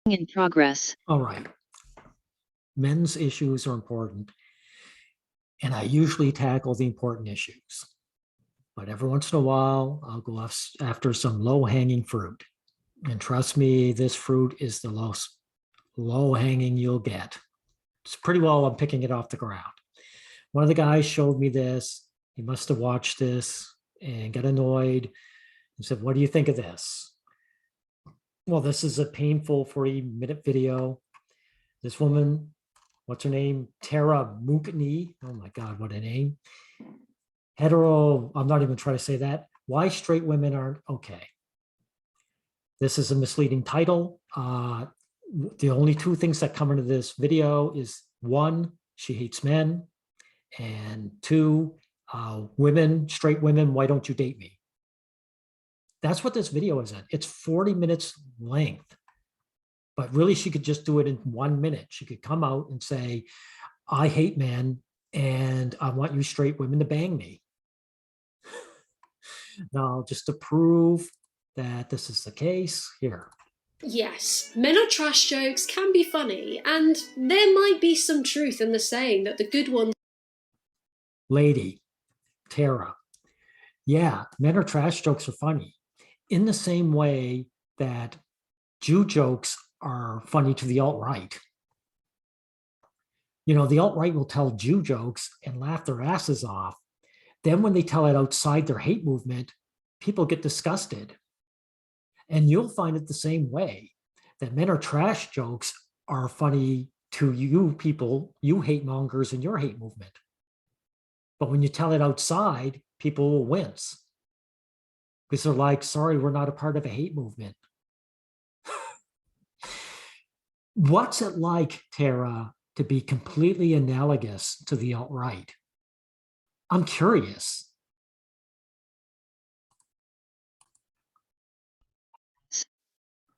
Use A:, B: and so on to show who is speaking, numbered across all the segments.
A: In progress.
B: All right. Men's issues are important, and I usually tackle the important issues. But every once in a while, I'll go after some low-hanging fruit. And trust me, this fruit is the most low-hanging you'll get. It's pretty well I'm picking it off the ground. One of the guys showed me this. He must have watched this and got annoyed and said, "What do you think of this?" Well, this is a painful 40-minute video. This woman, what's her name? Tara Mookee. Oh my God, what a name. I'm not even trying to say that. Why straight women aren't okay. This is a misleading title. The only two things that come into this video is one, she hates men, and two, women, straight women, why don't you date me? That's what this video is at. It's 40 minutes length, but really she could just do it in 1 minute. She could come out and say, I hate men and I want you straight women to bang me. Now, just to prove that this is the case, here.
C: Yes, men are trash jokes can be funny, and there might be some truth in the saying that the good ones...
B: Lady, Tara, yeah, men are trash jokes are funny in the same way that Jew jokes are funny to the alt-right. You know, the alt-right will tell Jew jokes and laugh their asses off. Then when they tell it outside their hate movement, people get disgusted. And you'll find it the same way, that men are trash jokes are funny to you people, you hate mongers in your hate movement. But when you tell it outside, people will wince. Because they're like, sorry, we're not a part of a hate movement. What's it like, Tara, to be completely analogous to the alt-right? I'm curious.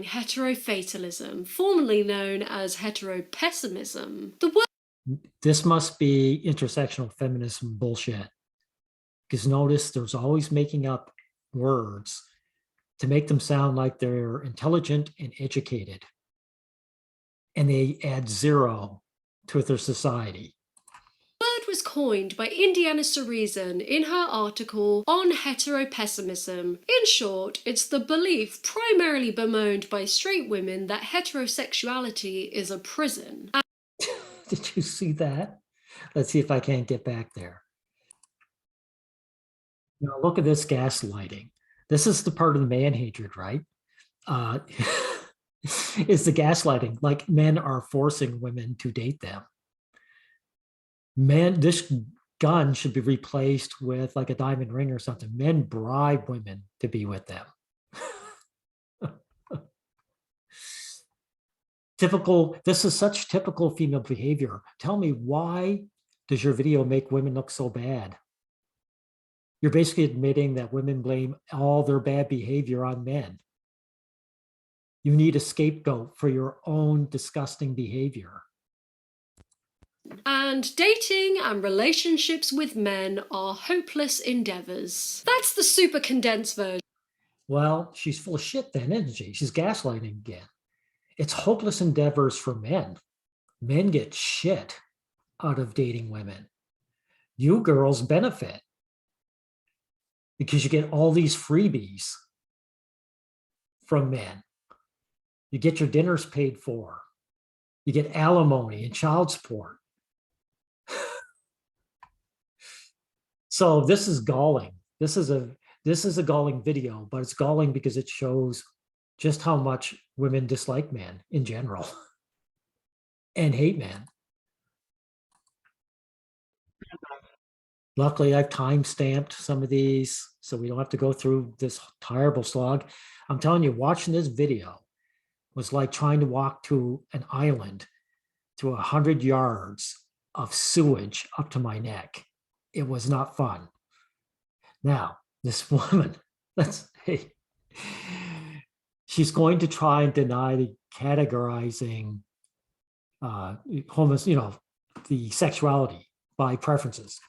C: Hetero-fatalism, formerly known as hetero-pessimism.
B: This must be intersectional feminism bullshit. Because notice there's always making up words to make them sound like they're intelligent and educated. And they add zero to their society.
C: The word was coined by Indiana Cereson in her article on hetero-pessimism. In short, it's the belief primarily bemoaned by straight women that heterosexuality is a prison.
B: Did you see that? Let's see if I can't get back there. Now look at this gaslighting. This is the part of the man hatred, right? Is the gaslighting, like men are forcing women to date them. Men, this gun should be replaced with like a diamond ring or something. Men bribe women to be with them. This is such typical female behavior. Tell me, why does your video make women look so bad? You're basically admitting that women blame all their bad behavior on men. You need a scapegoat for your own disgusting behavior.
C: And dating and relationships with men are hopeless endeavors. That's the super condensed version.
B: Well, she's full of shit then, isn't she? She's gaslighting again. It's hopeless endeavors for men. Men get shit out of dating women. You girls benefit because you get all these freebies from men. You get your dinners paid for. You get alimony and child support. So this is galling. This is a galling video, but it's galling because it shows just how much women dislike men in general and hate men. Luckily, I've time-stamped some of these so we don't have to go through this terrible slog. I'm telling you, watching this video was like trying to walk to an island to 100 yards of sewage up to my neck. It was not fun. Now, this woman, she's going to try and deny the categorizing the sexuality by preferences.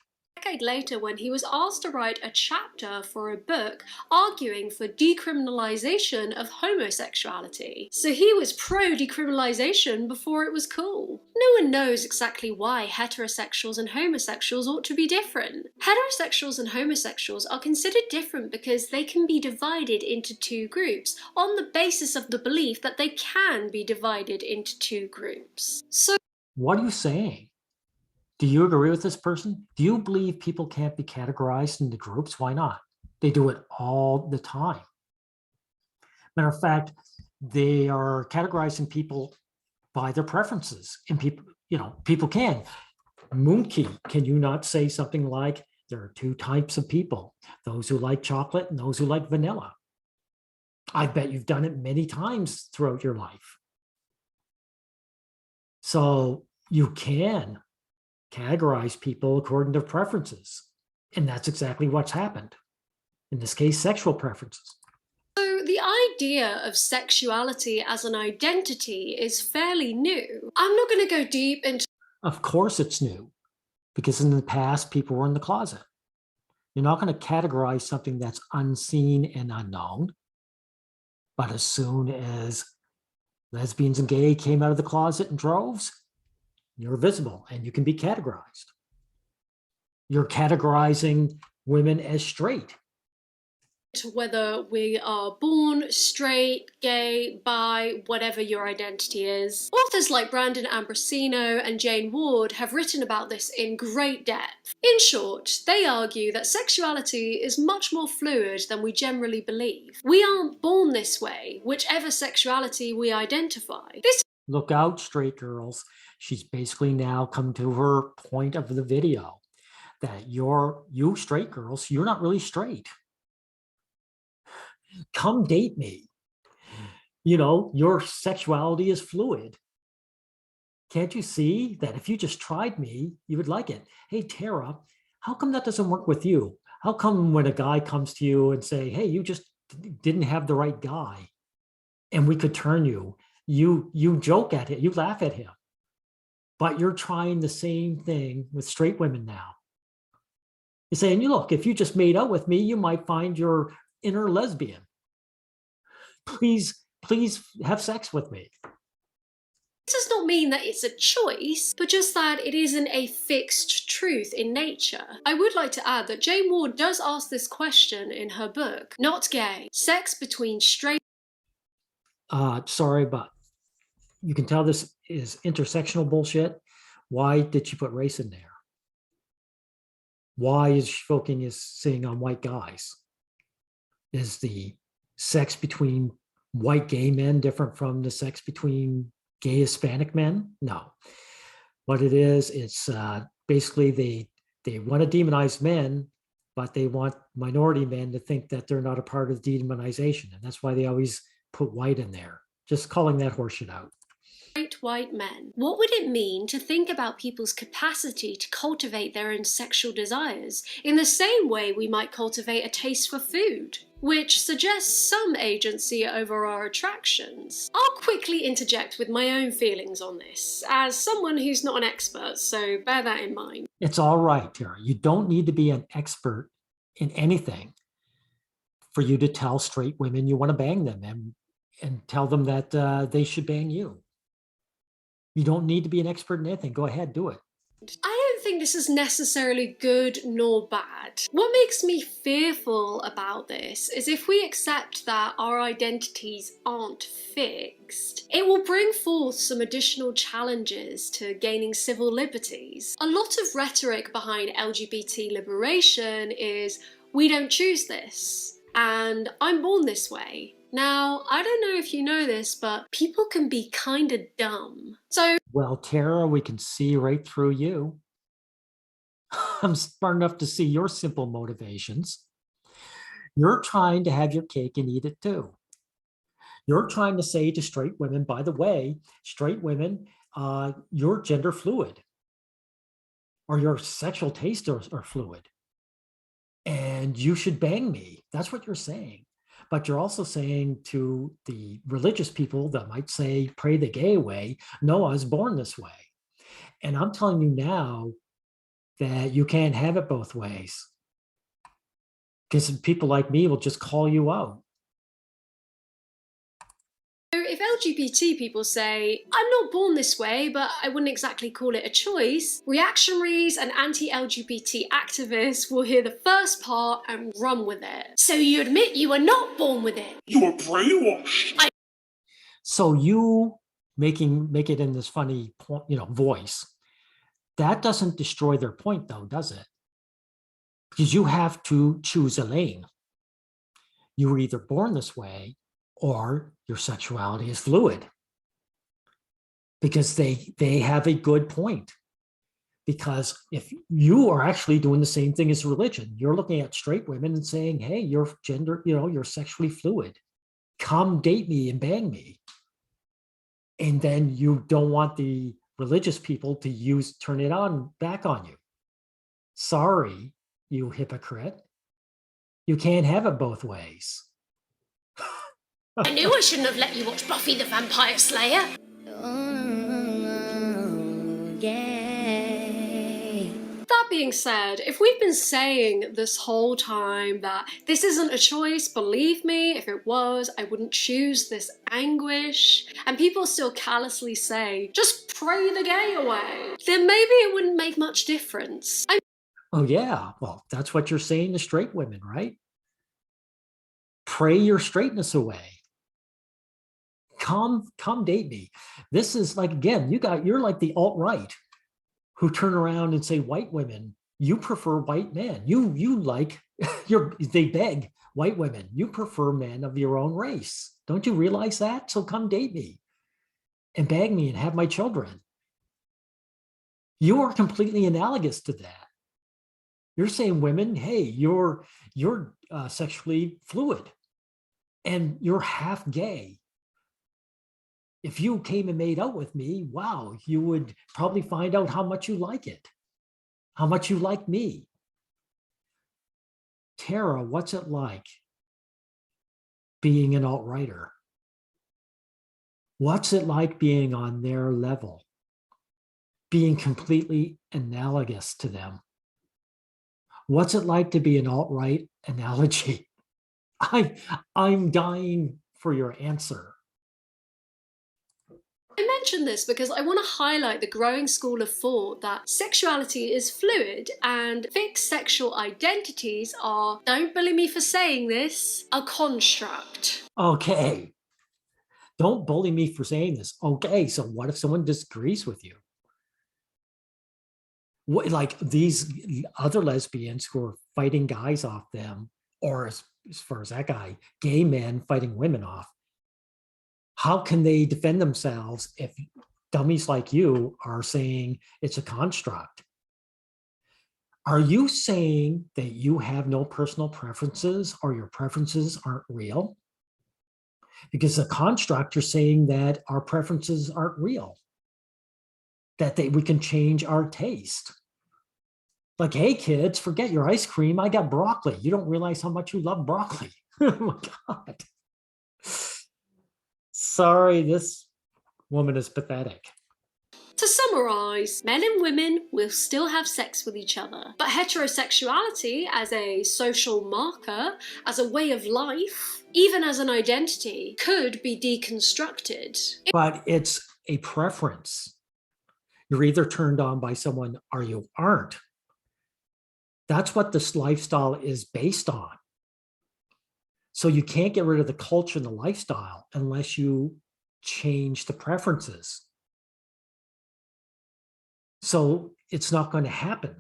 C: decade later when he was asked to write a chapter for a book arguing for decriminalization of homosexuality. So he was pro-decriminalization before it was cool. No one knows exactly why heterosexuals and homosexuals ought to be different. Heterosexuals and homosexuals are considered different because they can be divided into two groups on the basis of the belief that they can be divided into two groups. So
B: what are you saying? Do you agree with this person? Do you believe people can't be categorized into groups? Why not? They do it all the time. Matter of fact, they are categorizing people by their preferences, and people can. Mooknee, can you not say something like, there are two types of people, those who like chocolate and those who like vanilla? I bet you've done it many times throughout your life. So you can categorize people according to preferences. And that's exactly what's happened. In this case, sexual preferences.
C: So the idea of sexuality as an identity is fairly new. I'm not going to go deep into...
B: Of course it's new, because in the past, people were in the closet. You're not going to categorize something that's unseen and unknown. But as soon as lesbians and gay came out of the closet in droves, you're visible and you can be categorized. You're categorizing women as straight.
C: Whether we are born straight, gay, bi, whatever your identity is. Authors like Brandon Ambrosino and Jane Ward have written about this in great depth. In short, they argue that sexuality is much more fluid than we generally believe. We aren't born this way, whichever sexuality we identify.
B: Look out, straight girls. She's basically now come to her point of the video that you straight girls, you're not really straight. Come date me. Your sexuality is fluid. Can't you see that if you just tried me, you would like it? Hey, Tara, how come that doesn't work with you? How come when a guy comes to you and say, hey, you just didn't have the right guy and we could turn you, you joke at it, you laugh at him, but you're trying the same thing with straight women now. You're saying, look, if you just made out with me, you might find your inner lesbian. Please have sex with me.
C: This does not mean that it's a choice, but just that it isn't a fixed truth in nature. I would like to add that Jane Ward does ask this question in her book, Not Gay, Sex Between Straight...
B: Sorry, but you can tell this is intersectional bullshit. Why did she put race in there? Why is she focusing on white guys? Is the sex between white gay men different from the sex between gay Hispanic men? No. What it is, it's basically they want to demonize men, but they want minority men to think that they're not a part of demonization. And that's why they always put white in there. Just calling that horseshit out.
C: Straight white men. What would it mean to think about people's capacity to cultivate their own sexual desires in the same way we might cultivate a taste for food? Which suggests some agency over our attractions. I'll quickly interject with my own feelings on this, as someone who's not an expert, so bear that in mind.
B: It's all right, Tara. You don't need to be an expert in anything for you to tell straight women you want to bang them and tell them that they should bang you. You don't need to be an expert in anything. Go ahead, do it.
C: I don't think this is necessarily good nor bad. What makes me fearful about this is if we accept that our identities aren't fixed, it will bring forth some additional challenges to gaining civil liberties. A lot of rhetoric behind LGBT liberation is, we don't choose this, and I'm born this way. Now, I don't know if you know this, but people can be kinda dumb.
B: Well, Tara, we can see right through you. I'm smart enough to see your simple motivations. You're trying to have your cake and eat it too. You're trying to say to straight women, by the way, straight women, you're gender fluid, or your sexual tastes are fluid, and you should bang me. That's what you're saying. But you're also saying to the religious people that might say, pray the gay way, no, I was born this way. And I'm telling you now that you can't have it both ways. Because people like me will just call you out.
C: If LGBT people say, I'm not born this way, but I wouldn't exactly call it a choice, reactionaries and anti-LGBT activists will hear the first part and run with it. So you admit you were not born with it?
A: You were brainwashed.
B: So you make it in this funny, voice. That doesn't destroy their point, though, does it? Because you have to choose a lane. You were either born this way or your sexuality is fluid. Because they have a good point. Because if you are actually doing the same thing as religion, you're looking at straight women and saying, hey, you're you're sexually fluid. Come date me and bang me. And then you don't want the religious people to turn it on back on you. Sorry, you hypocrite. You can't have it both ways.
C: I knew I shouldn't have let you watch Buffy the Vampire Slayer. That being said, if we've been saying this whole time that this isn't a choice, believe me, if it was, I wouldn't choose this anguish, and people still callously say, just pray the gay away, then maybe it wouldn't make much difference.
B: Oh yeah, well, that's what you're saying to straight women, right? Pray your straightness away. Come date me. This is like, again, you're like the alt-right who turn around and say, white women, you prefer white men. You like, they beg white women, you prefer men of your own race. Don't you realize that? So come date me and bag me and have my children. You are completely analogous to that. You're saying, women, hey, you're sexually fluid and you're half gay. If you came and made out with me, wow, you would probably find out how much you like it, how much you like me. Tara, what's it like being an alt-righter? What's it like being on their level, being completely analogous to them? What's it like to be an alt-right analogy? I'm dying for your answer.
C: I mention this because I want to highlight the growing school of thought that sexuality is fluid and fixed sexual identities are, don't bully me for saying this, a construct.
B: Okay, don't bully me for saying this. Okay, so what if someone disagrees with you? What, like these other lesbians who are fighting guys off them, or as far as that guy, gay men fighting women off, how can they defend themselves if dummies like you are saying it's a construct? Are you saying that you have no personal preferences or your preferences aren't real? Because the construct, you're saying that our preferences aren't real, that we can change our taste. Like, hey kids, forget your ice cream. I got broccoli. You don't realize how much you love broccoli. Oh my God. Sorry, this woman is pathetic.
C: To summarise, men and women will still have sex with each other, but heterosexuality as a social marker, as a way of life, even as an identity, could be deconstructed.
B: But it's a preference. You're either turned on by someone or you aren't. That's what this lifestyle is based on. So you can't get rid of the culture and the lifestyle unless you change the preferences. So it's not going to happen.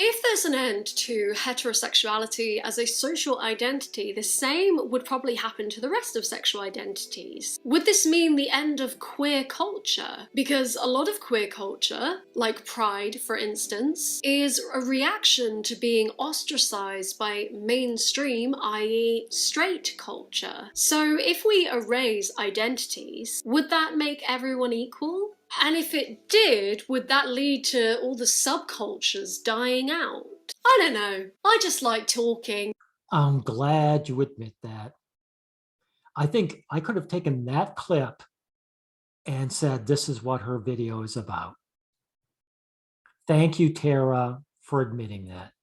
C: If there's an end to heterosexuality as a social identity, the same would probably happen to the rest of sexual identities. Would this mean the end of queer culture? Because a lot of queer culture, like Pride for instance, is a reaction to being ostracized by mainstream, i.e. straight culture. So if we erase identities, would that make everyone equal? And if it did, would that lead to all the subcultures dying out? I don't know. I just like talking.
B: I'm glad you admit that. I think I could have taken that clip and said, this is what her video is about. Thank you, Tara, for admitting that.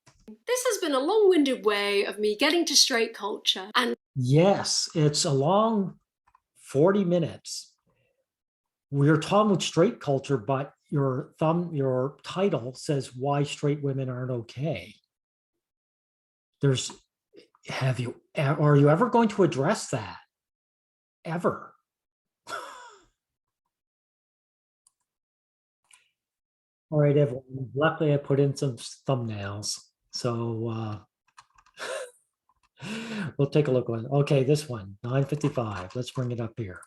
C: This has been a long-winded way of me getting to straight culture, and
B: Yes, it's a long 40 minutes. We're talking about straight culture, but your title says why straight women aren't okay. Are you ever going to address that? Ever? All right, everyone. Luckily, I put in some thumbnails. So we'll take a look on. Okay, this one, 9:55. Let's bring it up here.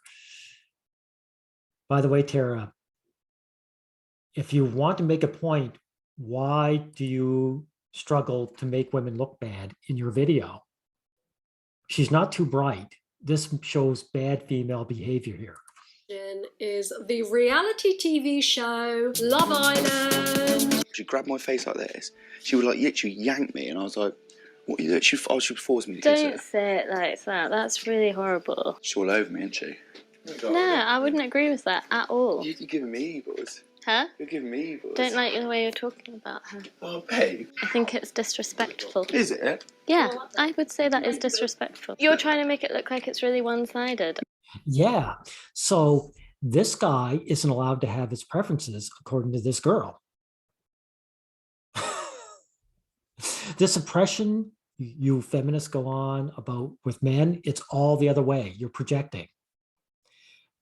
B: By the way, Tara, if you want to make a point, why do you struggle to make women look bad in your video? She's not too bright. This shows bad female behavior here.
C: is the reality TV show Love Island.
D: She grabbed my face like this. She would like literally yank me, and I was like, "What are you doing?" She forced me to kiss her.
E: Don't say it like that. That's really horrible.
D: She's all over me, isn't she?
E: No, I wouldn't agree with that at all.
D: You're giving me evils.
E: Huh?
D: You're giving me evils.
E: Don't like the way you're talking about her.
D: Oh, babe.
E: I think it's disrespectful.
D: Is it?
E: Yeah, I would say that is disrespectful. You're trying to make it look like it's really one-sided.
B: Yeah. So this guy isn't allowed to have his preferences according to this girl. This oppression you feminists go on about with men, it's all the other way. You're projecting.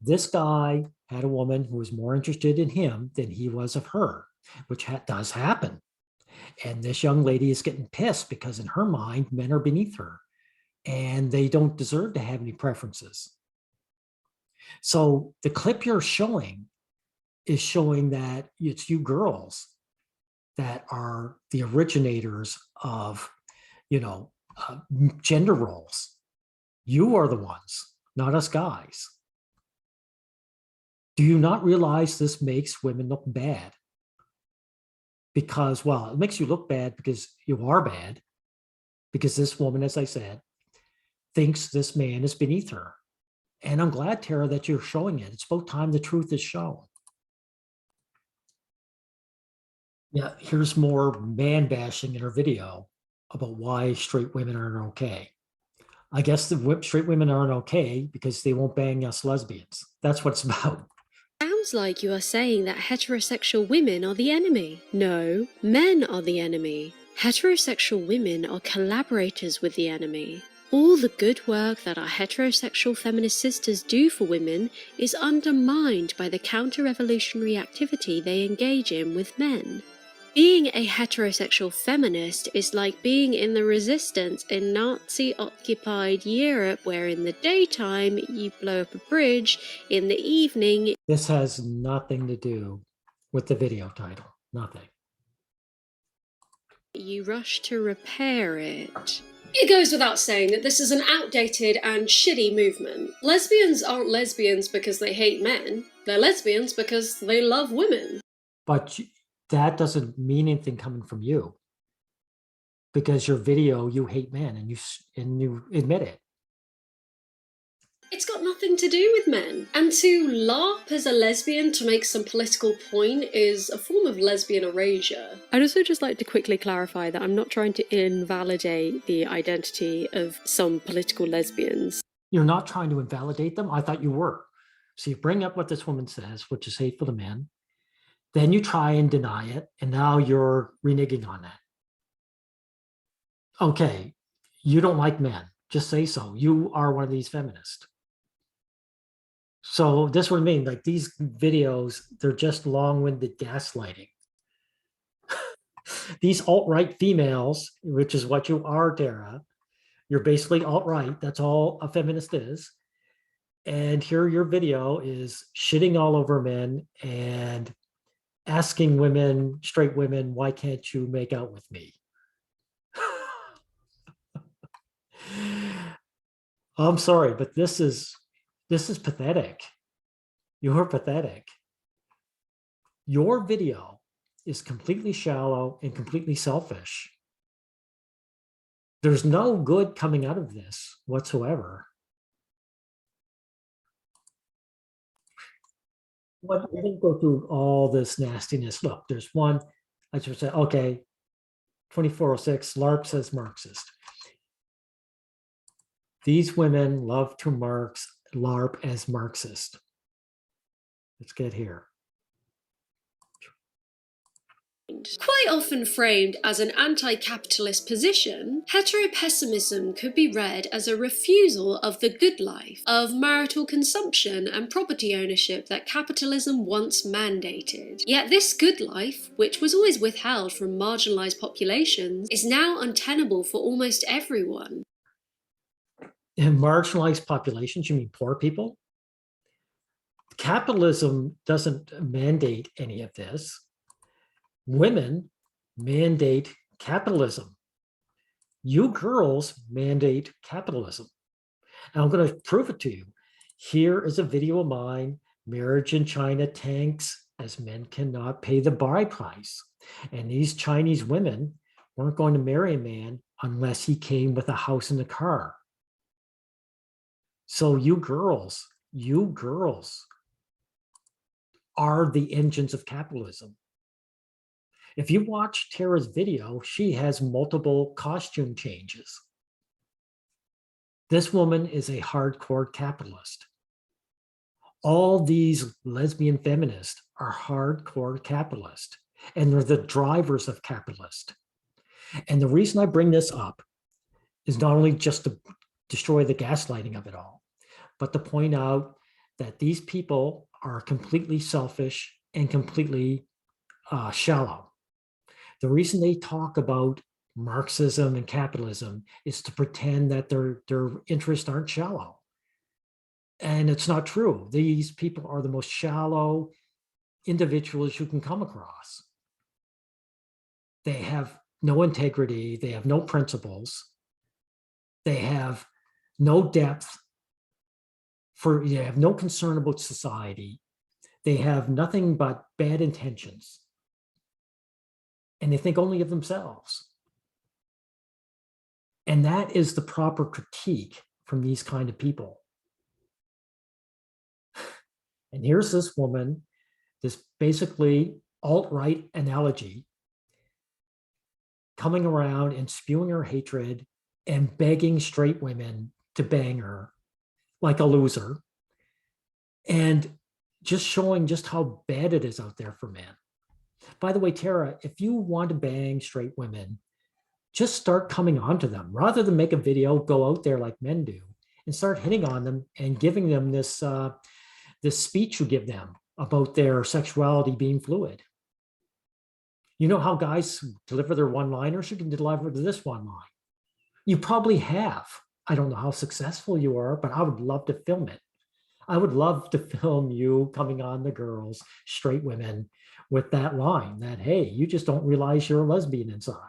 B: This guy had a woman who was more interested in him than he was of her, which does happen. And this young lady is getting pissed because in her mind, men are beneath her and they don't deserve to have any preferences. So the clip you're showing is showing that it's you girls that are the originators of, gender roles. You are the ones, not us guys. Do you not realize this makes women look bad? Because, well, it makes you look bad because you are bad. Because this woman, as I said, thinks this man is beneath her. And I'm glad, Tara, that you're showing it. It's about time the truth is shown. Yeah, here's more man bashing in her video about why straight women aren't okay. I guess the straight women aren't okay because they won't bang us lesbians. That's what it's about.
C: Sounds like you are saying that heterosexual women are the enemy. No, men are the enemy. Heterosexual women are collaborators with the enemy. All the good work that our heterosexual feminist sisters do for women is undermined by the counter-revolutionary activity they engage in with men. Being a heterosexual feminist is like being in the resistance in Nazi-occupied Europe, where in the daytime you blow up a bridge, in the evening...
B: This has nothing to do with the video title, nothing.
C: You rush to repair it. It goes without saying that this is an outdated and shitty movement. Lesbians aren't lesbians because they hate men. They're lesbians because they love women.
B: But that doesn't mean anything coming from you. Because your video, you hate men and you admit it.
C: It's got nothing to do with men. And to LARP as a lesbian to make some political point is a form of lesbian erasure. I'd also just like to quickly clarify that I'm not trying to invalidate the identity of some political lesbians.
B: You're not trying to invalidate them? I thought you were. So you bring up what this woman says, which is hateful to men. Then you try and deny it, and now you're reneging on that. Okay, you don't like men. Just say so. You are one of these feminists. So this would mean like these videos, they're just long-winded gaslighting. These alt-right females, which is what you are, Tara, you're basically alt-right. That's all a feminist is. And here your video is shitting all over men and asking women, straight women, why can't you make out with me? I'm sorry, but this is pathetic. You're pathetic. Your video is completely shallow and completely selfish. There's no good coming out of this whatsoever. But we didn't go through all this nastiness. Look, there's one, I should say, okay, 2406, LARP says Marxist. These women love to LARP as Marxist. Let's get here.
C: Quite often framed as an anti-capitalist position, hetero-pessimism could be read as a refusal of the good life, of marital consumption and property ownership that capitalism once mandated. Yet this good life, which was always withheld from marginalised populations, is now untenable for almost everyone.
B: In marginalized populations, you mean poor people? Capitalism doesn't mandate any of this. Women mandate capitalism. You girls mandate capitalism. And I'm going to prove it to you. Here is a video of mine. Marriage in China tanks as men cannot pay the bride price. And these Chinese women weren't going to marry a man unless he came with a house and a car. So you girls are the engines of capitalism. If you watch Tara's video, she has multiple costume changes. This woman is a hardcore capitalist. All these lesbian feminists are hardcore capitalists, and they're the drivers of capitalist. And the reason I bring this up is not only just to destroy the gaslighting of it all, but to point out that these people are completely selfish and completely shallow. The reason they talk about Marxism and capitalism is to pretend that their interests aren't shallow. And it's not true. These people are the most shallow individuals you can come across. They have no integrity. They have no principles. They have no depth. They have no concern about society. They have nothing but bad intentions. And they think only of themselves. And that is the proper critique from these kind of people. And here's this woman, this basically alt-right analogy, coming around and spewing her hatred and begging straight women to bang her like a loser, and just showing just how bad it is out there for men. By the way, Tara, if you want to bang straight women, just start coming onto them. Rather than make a video, go out there like men do and start hitting on them and giving them this, this speech you give them about their sexuality being fluid. You know how guys deliver their one-liners? You can deliver this one line. You probably have. I don't know how successful you are, but I would love to film it. I would love to film you coming on the girls, straight women, with that line that, hey, you just don't realize you're a lesbian inside.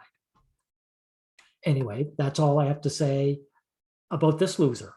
B: Anyway, that's all I have to say about this loser.